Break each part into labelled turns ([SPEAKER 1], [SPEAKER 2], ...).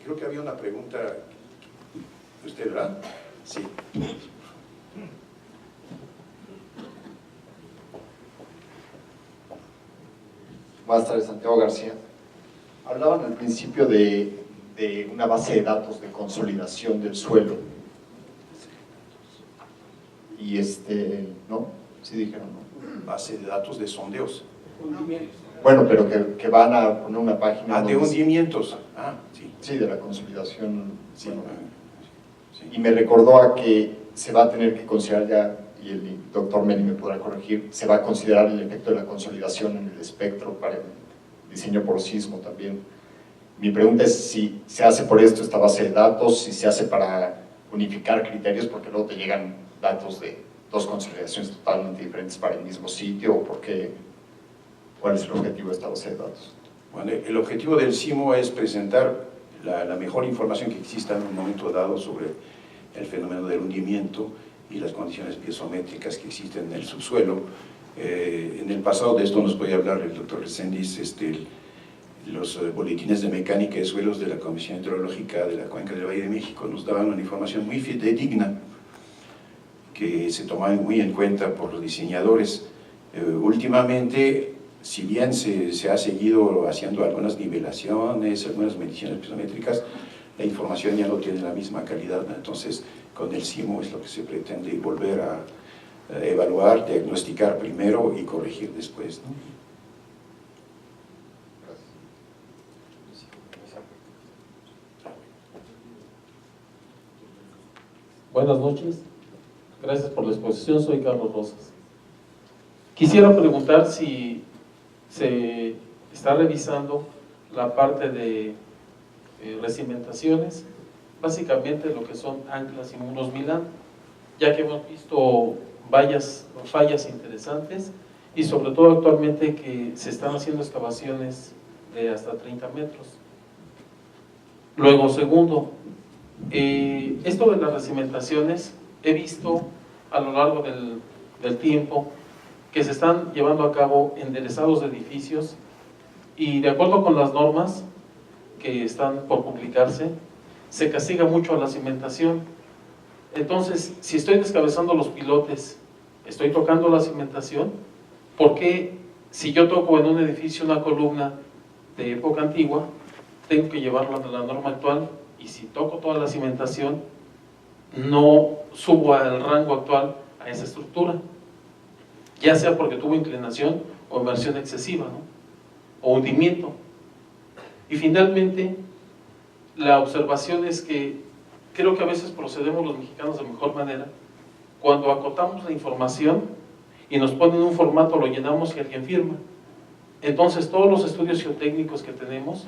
[SPEAKER 1] Creo que había una pregunta. ¿Usted, verdad? Sí.
[SPEAKER 2] Buenas tardes, Santiago García. Hablaban al principio de una base de datos de consolidación del suelo. Y ¿no? Sí dijeron, ¿no?
[SPEAKER 1] Base de datos de sondeos.
[SPEAKER 2] Bueno, pero que van a poner una página…
[SPEAKER 1] de hundimientos. Sí.
[SPEAKER 2] Sí, de la consolidación.
[SPEAKER 1] Sí.
[SPEAKER 2] Bueno,
[SPEAKER 1] Sí.
[SPEAKER 2] y me recordó a que se va a tener que considerar ya, y el doctor Meli me podrá corregir, se va a considerar el efecto de la consolidación en el espectro para el diseño por sismo también. Mi pregunta es si se hace por esto esta base de datos, si se hace para unificar criterios, porque luego te llegan datos de dos consolidaciones totalmente diferentes para el mismo sitio, o ¿cuál es el objetivo de esta base de datos?
[SPEAKER 1] Bueno, el objetivo del SIMO es presentar la mejor información que exista en un momento dado sobre el fenómeno del hundimiento y las condiciones piezométricas que existen en el subsuelo. En el pasado de esto nos puede hablar el doctor Reséndiz, los boletines de mecánica de suelos de la Comisión Hidrológica de la Cuenca del Valle de México nos daban una información muy fidedigna que se tomaba muy en cuenta por los diseñadores. Últimamente, si bien se ha seguido haciendo algunas nivelaciones, algunas mediciones piezométricas, la información ya no tiene la misma calidad, ¿no? Entonces, con el SIMO es lo que se pretende volver a evaluar, diagnosticar primero y corregir después, ¿no?
[SPEAKER 3] Buenas noches, gracias por la exposición, soy Carlos Rosas. Quisiera preguntar si se está revisando la parte de recimentaciones, básicamente lo que son anclas y muros Milán, ya que hemos visto fallas interesantes y sobre todo actualmente que se están haciendo excavaciones de hasta 30 metros. Luego, segundo, esto de las recimentaciones, he visto a lo largo del tiempo que se están llevando a cabo enderezados de edificios y de acuerdo con las normas que están por publicarse, se castiga mucho a la cimentación. Entonces, si estoy descabezando los pilotes, estoy tocando la cimentación, ¿por qué si yo toco en un edificio una columna de época antigua, tengo que llevarlo a la norma actual? Y si toco toda la cimentación, no subo al rango actual a esa estructura, ya sea porque tuvo inclinación o inversión excesiva, ¿no? O hundimiento. Y finalmente, la observación es que creo que a veces procedemos los mexicanos de mejor manera cuando acotamos la información y nos ponen un formato, lo llenamos y alguien firma. Entonces todos los estudios geotécnicos que tenemos,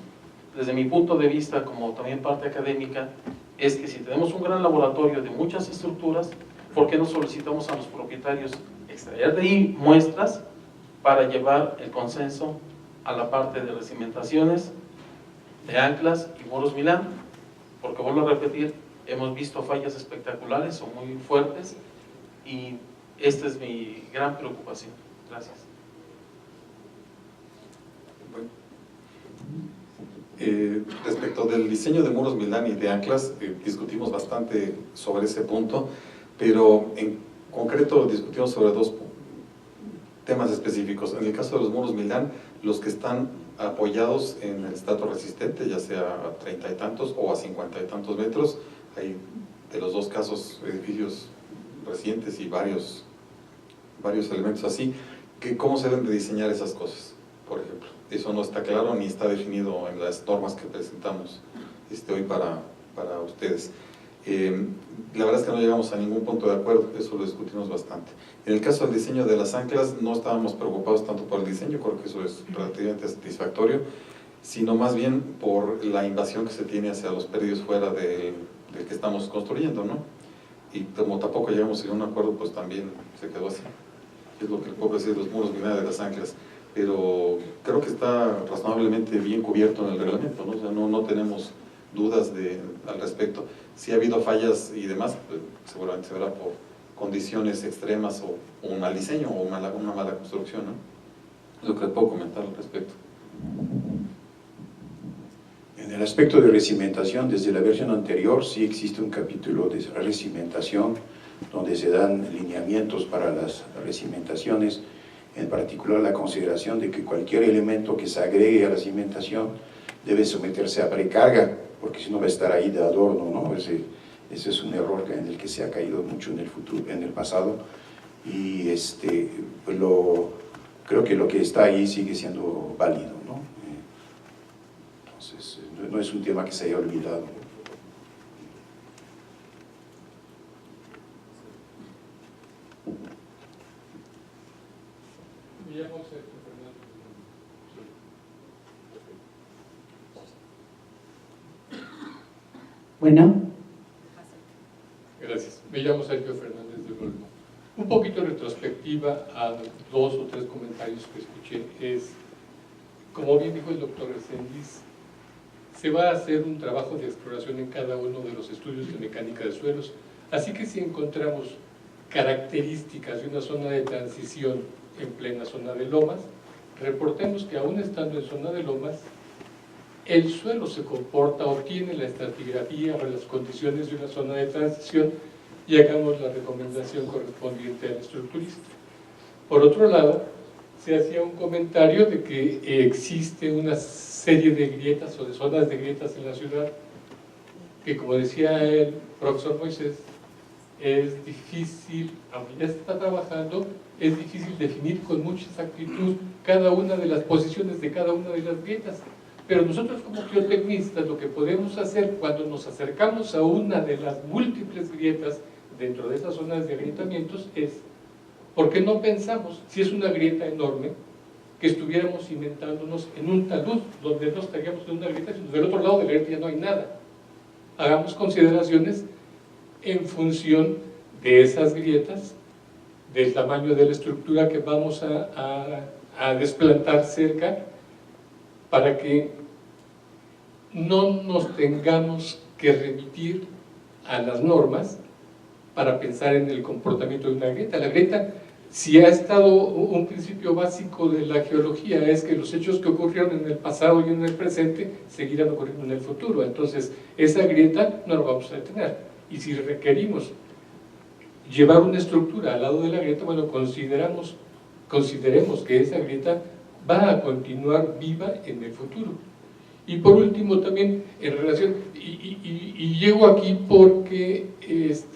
[SPEAKER 3] desde mi punto de vista como también parte académica, es que si tenemos un gran laboratorio de muchas estructuras, ¿por qué no solicitamos a los propietarios extraer de ahí muestras para llevar el consenso a la parte de recimentaciones, de anclas y muros Milán? Porque vuelvo a repetir, hemos visto fallas espectaculares o muy fuertes y esta es mi gran preocupación. Gracias.
[SPEAKER 4] Bueno. Respecto del diseño de muros Milán y de anclas, discutimos bastante sobre ese punto, pero en concreto discutimos sobre dos temas específicos. En el caso de los muros Milán, los que están apoyados en el estrato resistente, ya sea a 30 y tantos o a 50 y tantos metros, hay de los dos casos edificios recientes y varios elementos así, ¿cómo se deben de diseñar esas cosas? Por ejemplo, eso no está claro ni está definido en las normas que presentamos hoy para ustedes. La verdad es que no llegamos a ningún punto de acuerdo, eso lo discutimos bastante. En el caso del diseño de las anclas, no estábamos preocupados tanto por el diseño, creo que eso es relativamente satisfactorio, sino más bien por la invasión que se tiene hacia los predios fuera del que estamos construyendo, ¿no? Y como tampoco llegamos a un acuerdo, pues también se quedó así. Es lo que le puedo decir de los muros de las anclas. Pero creo que está razonablemente bien cubierto en el reglamento, ¿no? O sea, no tenemos dudas al respecto. Si ha habido fallas y demás, pues, seguramente se verá por condiciones extremas o un mal diseño o una mala construcción, ¿no? Es lo que puedo comentar al respecto.
[SPEAKER 1] En En el aspecto de recimentación, desde la versión anterior sí existe un capítulo de recimentación donde se dan lineamientos para las recimentaciones, en particular la consideración de que cualquier elemento que se agregue a la cimentación debe someterse a precarga, porque si no va a estar ahí de adorno, ¿no? Ese es un error en el que se ha caído mucho en el futuro, en el pasado, y pues creo que lo que está ahí sigue siendo válido, ¿no? Entonces, no es un tema que se haya olvidado.
[SPEAKER 5] Bueno.
[SPEAKER 6] Gracias. Me llamo Sergio Fernández de Olmo. Un poquito de retrospectiva a 2 o 3 comentarios que escuché es, como bien dijo el doctor Reséndiz, se va a hacer un trabajo de exploración en cada uno de los estudios de mecánica de suelos, así que si encontramos características de una zona de transición en plena zona de lomas, reportemos que aún estando en zona de lomas, el suelo se comporta o tiene la estratigrafía o las condiciones de una zona de transición y hagamos la recomendación correspondiente al estructurista. Por otro lado, se hacía un comentario de que existe una serie de grietas o de zonas de grietas en la ciudad que, como decía el profesor Moisés, es difícil, aunque ya se está trabajando, es difícil definir con mucha exactitud cada una de las posiciones de cada una de las grietas. Pero nosotros como geotecnistas lo que podemos hacer cuando nos acercamos a una de las múltiples grietas dentro de esas zonas de agrietamientos es, ¿por qué no pensamos, si es una grieta enorme, que estuviéramos cimentándonos en un talud donde no estaríamos en una grieta, sino del otro lado de la grieta ya no hay nada? Hagamos consideraciones en función de esas grietas, del tamaño de la estructura que vamos a desplantar cerca, para que no nos tengamos que remitir a las normas para pensar en el comportamiento de una grieta. La grieta, si ha estado un principio básico de la geología, es que los hechos que ocurrieron en el pasado y en el presente seguirán ocurriendo en el futuro. Entonces, esa grieta no la vamos a detener. Y si requerimos llevar una estructura al lado de la grieta, bueno, consideremos que esa grieta va a continuar viva en el futuro. Y por último también en relación, y llego aquí porque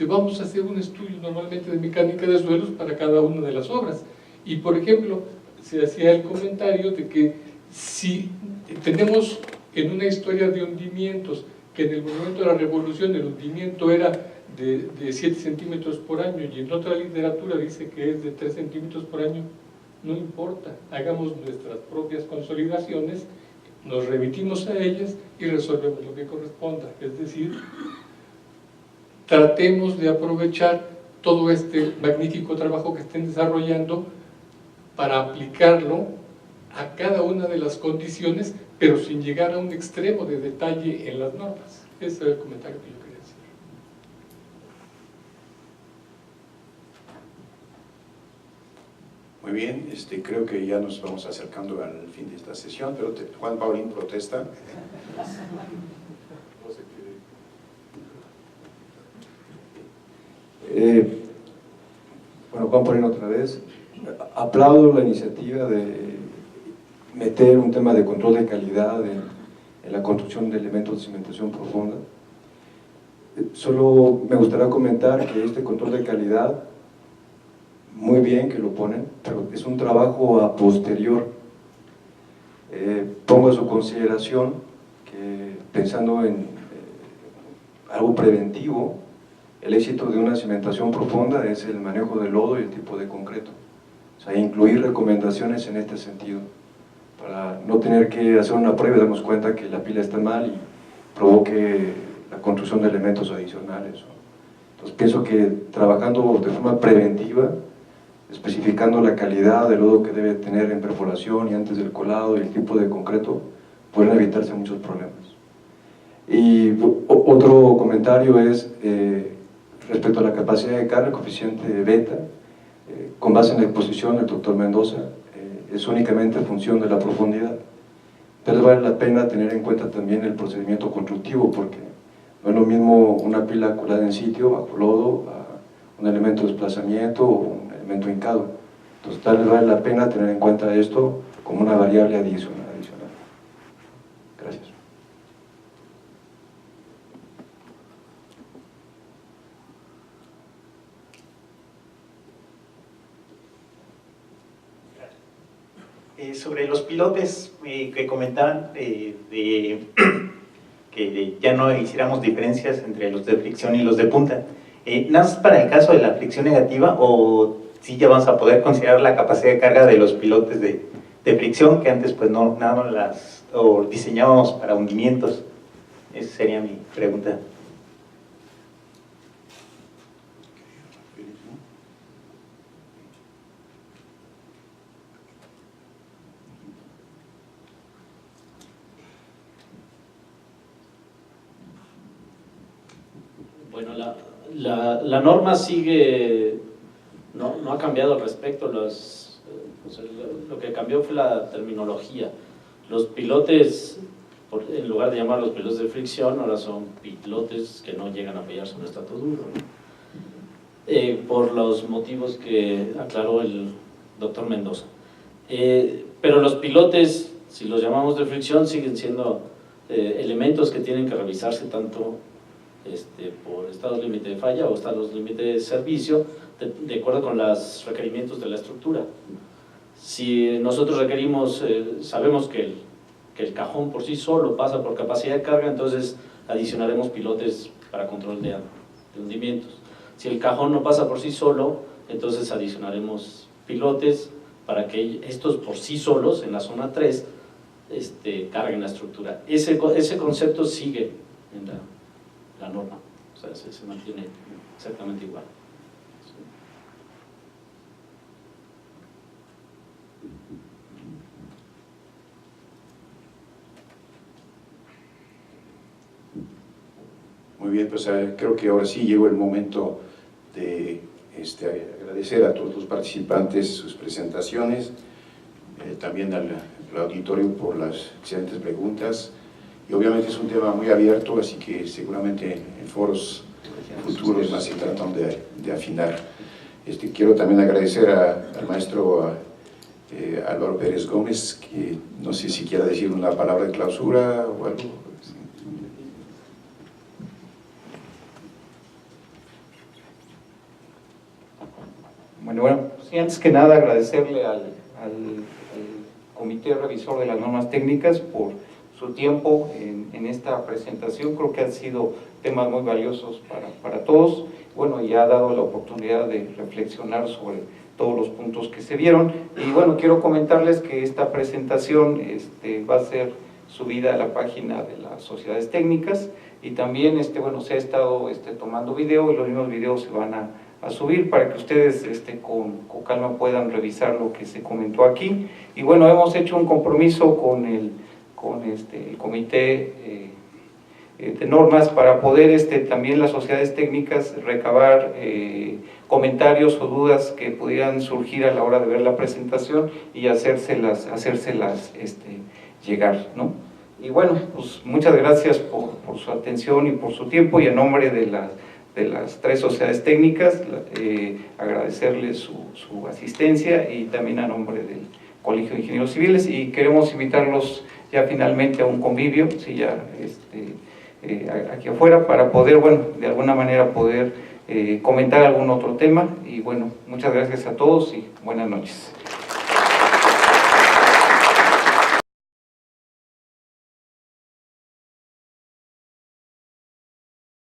[SPEAKER 6] vamos a hacer un estudio normalmente de mecánica de suelos para cada una de las obras, y por ejemplo se hacía el comentario de que si tenemos en una historia de hundimientos que en el momento de la revolución el hundimiento era de 7 centímetros por año y en otra literatura dice que es de 3 centímetros por año, no importa, hagamos nuestras propias consolidaciones, nos remitimos a ellas y resolvemos lo que corresponda. Es decir, tratemos de aprovechar todo este magnífico trabajo que estén desarrollando para aplicarlo a cada una de las condiciones, pero sin llegar a un extremo de detalle en las normas. Ese era el comentario que yo quería hacer.
[SPEAKER 1] Muy bien, creo que ya nos vamos acercando al fin de esta sesión, pero Juan Paulín protesta.
[SPEAKER 7] Bueno, Juan Paulín otra vez. Aplaudo la iniciativa de meter un tema de control de calidad en la construcción de elementos de cimentación profunda. Solo me gustaría comentar que este control de calidad, muy bien que lo ponen, pero es un trabajo a posterior. Pongo a su consideración que, pensando en algo preventivo, el éxito de una cimentación profunda es el manejo del lodo y el tipo de concreto. O sea, incluir recomendaciones en este sentido, para no tener que hacer una prueba y darnos cuenta que la pila está mal y provoque la construcción de elementos adicionales. Entonces pienso que trabajando de forma preventiva, especificando la calidad del lodo que debe tener en perforación y antes del colado y el tipo de concreto, pueden evitarse muchos problemas. Y otro comentario es respecto a la capacidad de carga, el coeficiente beta, con base en la exposición del doctor Mendoza, es únicamente función de la profundidad. Entonces vale la pena tener en cuenta también el procedimiento constructivo, porque no es lo mismo una pila colada en sitio, bajo lodo, a un elemento de desplazamiento o un elemento hincado. Entonces tal vez vale la pena tener en cuenta esto como una variable adicional. Gracias.
[SPEAKER 5] Sobre los pilotes que comentaban, que ya no hiciéramos diferencias entre los de fricción y los de punta, ¿nada más para el caso de la fricción negativa o sí ya vamos a poder considerar la capacidad de carga de los pilotes de fricción, que antes pues no las o diseñábamos para hundimientos? Esa sería mi pregunta.
[SPEAKER 8] Bueno, la norma sigue, no ha cambiado al respecto, lo que cambió fue la terminología. Los pilotes, en lugar de llamarlos pilotes de fricción, ahora son pilotes que no llegan a apoyar sobre estrato duro, ¿no? Por los motivos que aclaró el doctor Mendoza. Pero los pilotes, si los llamamos de fricción, siguen siendo elementos que tienen que revisarse tanto por estados límite de falla o estados límite de servicio, de acuerdo con los requerimientos de la estructura. Si nosotros requerimos, sabemos que el cajón por sí solo pasa por capacidad de carga, entonces adicionaremos pilotes para control de hundimientos. Si el cajón no pasa por sí solo, entonces adicionaremos pilotes para que estos por sí solos, en la zona 3, carguen la estructura. Ese concepto sigue en la norma, o sea, se mantiene exactamente igual.
[SPEAKER 1] Muy bien, pues creo que ahora sí llegó el momento de agradecer a todos los participantes sus presentaciones, también al auditorio por las excelentes preguntas, y obviamente es un tema muy abierto, así que seguramente en foros futuros más se tratan de afinar. Quiero también agradecer al maestro Álvaro Pérez Gómez, que no sé si quiera decir una palabra de clausura o algo.
[SPEAKER 9] Bueno, sí, antes que nada agradecerle al Comité Revisor de las Normas Técnicas por su tiempo en esta presentación. Creo que han sido temas muy valiosos para todos. Bueno, y ha dado la oportunidad de reflexionar sobre todos los puntos que se vieron. Y bueno, quiero comentarles que esta presentación va a ser subida a la página de las sociedades técnicas, y también bueno, se ha estado tomando video, y los mismos videos se van a subir para que ustedes con calma puedan revisar lo que se comentó aquí. Y bueno, hemos hecho un compromiso con el comité de normas para poder también las sociedades técnicas recabar comentarios o dudas que pudieran surgir a la hora de ver la presentación y hacérselas llegar, ¿no? Y bueno, pues muchas gracias por su atención y por su tiempo, y en nombre de las tres sociedades técnicas agradecerles su asistencia, y también a nombre del Colegio de Ingenieros Civiles, y queremos invitarlos ya finalmente a un convivio, sí, ya aquí afuera, para poder, bueno, de alguna manera poder comentar algún otro tema. Y bueno, muchas gracias a todos y buenas noches.